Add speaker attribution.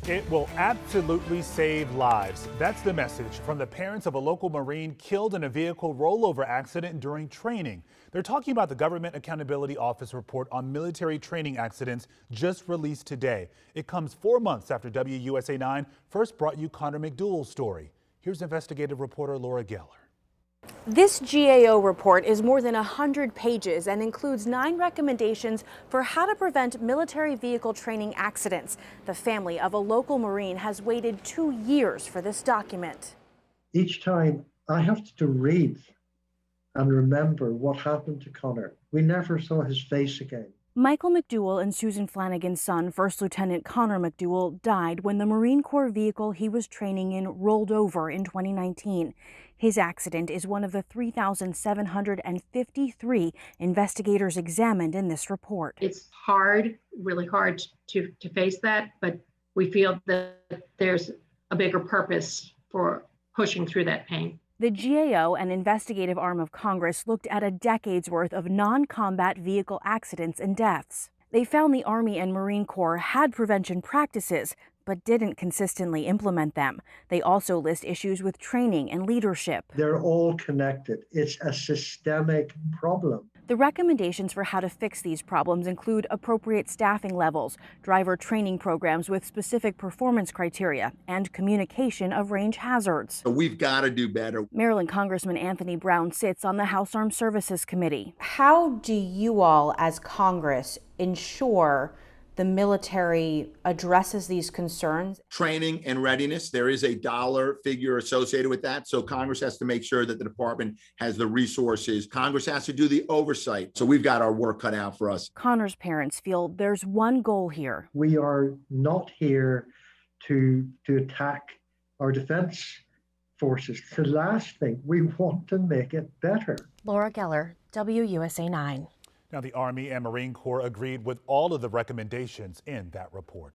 Speaker 1: It will absolutely save lives. That's the message from the parents of a local Marine killed in a vehicle rollover accident during training. They're talking about the Government Accountability Office report on military training accidents just released today. It comes 4 months after WUSA 9 first brought you Connor McDougal's story. Here's investigative reporter Laura Geller.
Speaker 2: This GAO report is more than 100 pages and includes 9 recommendations for how to prevent military vehicle training accidents. The family of a local Marine has waited 2 years for this document.
Speaker 3: Each time I have to read and remember what happened to Connor. We never saw his face again.
Speaker 2: Michael McDougal and Susan Flanagan's son, First Lieutenant Connor McDougal, died when the Marine Corps vehicle he was training in rolled over in 2019. His accident is one of the 3,753 investigators examined in this report.
Speaker 4: It's hard, really hard to face that, but we feel that there's a bigger purpose for pushing through that pain.
Speaker 2: The GAO, an investigative arm of Congress, looked at a decade's worth of non-combat vehicle accidents and deaths. They found the Army and Marine Corps had prevention practices, but didn't consistently implement them. They also list issues with training and leadership.
Speaker 3: They're all connected. It's a systemic problem.
Speaker 2: The recommendations for how to fix these problems include appropriate staffing levels, driver training programs with specific performance criteria, and communication of range hazards.
Speaker 5: So we've got to do better.
Speaker 2: Maryland Congressman Anthony Brown sits on the House Armed Services Committee.
Speaker 6: How do you all, as Congress, ensure the military addresses these concerns?
Speaker 5: Training and readiness, there is a dollar figure associated with that. So Congress has to make sure that the department has the resources. Congress has to do the oversight. So we've got our work cut out for us.
Speaker 2: Connor's parents feel there's one goal here.
Speaker 3: We are not here to attack our defense forces. It's the last thing. We want to make it better.
Speaker 6: Laura Geller, WUSA 9.
Speaker 1: Now, the Army and Marine Corps agreed with all of the recommendations in that report.